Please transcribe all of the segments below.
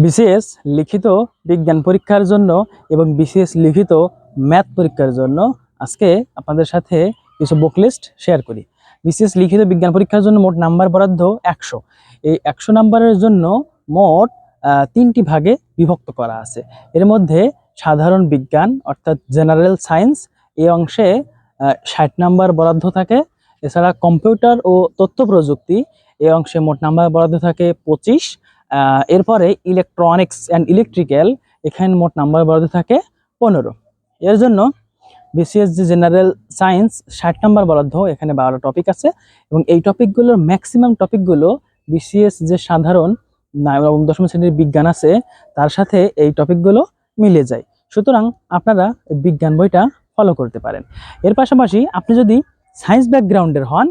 BCS লিখিত বিজ্ঞান পরীক্ষার জন্য এবং বিসিএস লিখিত ম্যাথ পরীক্ষার জন্য আজকে আপনাদের সাথে কিছু বুক লিস্ট শেয়ার করি। বিসিএস লিখিত বিজ্ঞান পরীক্ষার জন্য মোট নাম্বার বরাদ্দ 100। এই 100 নাম্বারের জন্য মোট 3টি ভাগে বিভক্ত করা আছে। এর মধ্যে সাধারণ বিজ্ঞান অর্থাৎ জেনারেল সায়েন্স এই অংশে 60 নাম্বার বরাদ্দ থাকে। এছাড়া কম্পিউটার ও তথ্য প্রযুক্তি এই অংশে মোট নাম্বার বরাদ্দ থাকে 25। এরপরে ইলেকট্রনিক্স অ্যান্ড ইলেকট্রিক্যাল এখানে মোট নাম্বার বরাদ্দ থাকে 15। এর জন্য বিসিএস যে জেনারেল সায়েন্স 60 নাম্বার বরাদ্দ, এখানে 12 টপিক আছে এবং এই টপিকগুলোর ম্যাক্সিমাম টপিকগুলো বিসিএস যে সাধারণ নবম দশম শ্রেণীর বিজ্ঞান আছে তার সাথে এই টপিকগুলো মিলে যায়। সুতরাং আপনারা বিজ্ঞান বইটা ফলো করতে পারেন। এর পাশাপাশি আপনি যদি সায়েন্স ব্যাকগ্রাউন্ডের হন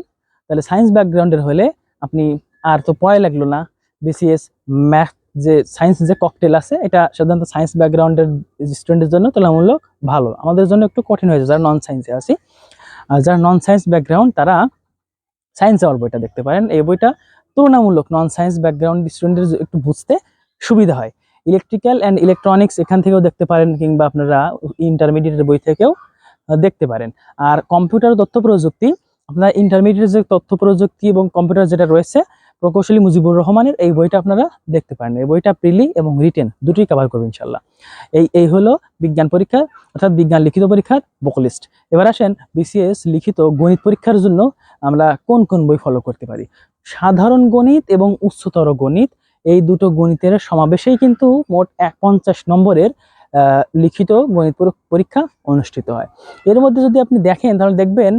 তাহলে সায়েন্স ব্যাকগ্রাউন্ডের হলে আপনি আর তো পড়াই লাগলো না। বিসিএস ম্যাথ যে সায়েন্স যে ককটেল আছে এটা সাধারণত সায়েন্স ব্যাকগ্রাউন্ডের স্টুডেন্টের জন্য তুলনামূলক ভালো, আমাদের জন্য একটু কঠিন হয়েছে যারা নন সায়েন্সে আছি। আর যারা নন সায়েন্স ব্যাকগ্রাউন্ড তারা সায়েন্স আওয়ার বইটা দেখতে পারেন। এই বইটা তুলনামূলক নন সায়েন্স ব্যাকগ্রাউন্ড স্টুডেন্টের একটু বুঝতে সুবিধা হয়। ইলেকট্রিক্যাল অ্যান্ড ইলেকট্রনিক্স এখান থেকেও দেখতে পারেন, কিংবা আপনারা ইন্টারমিডিয়েটের বই থেকেও দেখতে পারেন। আর কম্পিউটার তথ্য প্রযুক্তি আপনারা ইন্টারমিডিয়েট যে তথ্য প্রযুক্তি এবং কম্পিউটার যেটা রয়েছে প্রকৌশলী মুজিবুর রহমানের এই বইটা আপনারা দেখতে পারেন। এই বইটা প্রিলি এবং রিটেন দুটোই কভার করবে ইনশাল্লাহ। এই হলো বিজ্ঞান পরীক্ষা অর্থাৎ বিজ্ঞান লিখিত পরীক্ষার বুক লিস্ট। এবার আসেন বিসিএস লিখিত গণিত পরীক্ষার জন্য আমরা কোন কোন বই ফলো করতে পারি। সাধারণ গণিত এবং উচ্চতর গণিত এই দুটো গণিতের সমাবেশেই কিন্তু মোট 50 নম্বরের লিখিত গণিত পরীক্ষা অনুষ্ঠিত হয়। এর মধ্যে যদি আপনি দেখেন তাহলে দেখবেন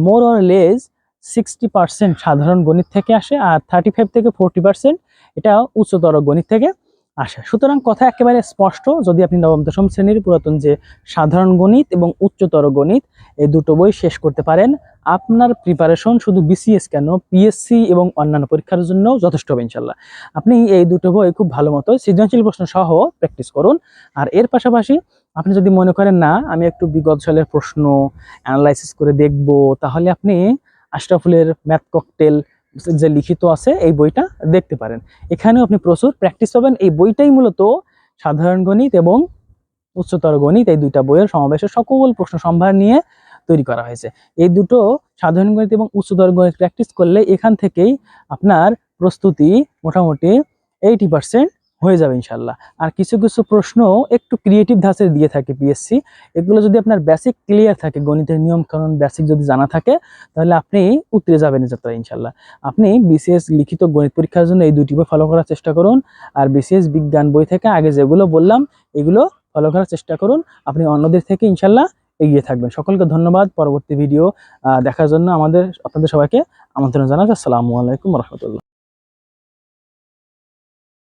মোর অর লেস 60% সাধারণ গণিত থেকে আসে আর 35 থেকে 40% এটা উচ্চতর গণিত থেকে আসে। সুতরাং কথা একেবারে স্পষ্ট, যদি আপনি নবম দশম শ্রেণীর পুরাতন যে সাধারণ গণিত এবং উচ্চতর গণিত এই দুটো বই শেষ করতে পারেন, আপনার প্রিপারেশন শুধু বিসিএস কেন পিএসসি এবং অন্যান্য পরীক্ষার জন্য যথেষ্ট হবে ইনশাল্লাহ। আপনি এই দুটো বই খুব ভালো মতো সৃজনশীল প্রশ্ন সহ প্র্যাকটিস করুন। আর এর পাশাপাশি আপনি যদি মনে করেন না আমি একটু বিগত সালের প্রশ্ন অ্যানালাইসিস করে দেখব, তাহলে আপনি আশরাফুলের ম্যাথ ককটেল যে লিখিত আছে এই বইটা দেখতে পারেন। এখানেও আপনি প্রচুর প্র্যাকটিস পাবেন। এই বইটাই মূলত সাধারণ গণিত এবং উচ্চতর গণিত এই দুইটা বইয়ের সমাবেশে সকল প্রশ্ন সম্ভার নিয়ে তৈরি করা হয়েছে। এই দুটো সাধারণ গণিত এবং উচ্চতর গণিত প্র্যাকটিস করলে এখান থেকেই আপনার প্রস্তুতি মোটামুটি 80% হয়ে যাবে ইনশাল্লাহ। আর কিছু কিছু প্রশ্ন একটু ক্রিয়েটিভ ধাঁচের দিয়ে থাকে পিএসসি, এগুলো যদি আপনার বেসিক ক্লিয়ার থাকে, গণিতের নিয়ম কানুন বেসিক যদি জানা থাকে তাহলে আপনি উতরে যাবেন যাত্রা ইনশাল্লাহ। আপনি বিসিএস লিখিত গণিত পরীক্ষার জন্য এই দুটি বই ফলো করার চেষ্টা করুন। আর বিসিএস বিজ্ঞান বই থেকে আগে যেগুলো বললাম এগুলো ফলো করার চেষ্টা করুন। আপনি অন্যদের থেকে ইনশাল্লাহ এগিয়ে থাকবেন। সকলকে ধন্যবাদ। পরবর্তী ভিডিও দেখার জন্য আপনাদের সবাইকে আমন্ত্রণ জানাচ্ছি। আসসালামু আলাইকুম রহমতুল্লাহ।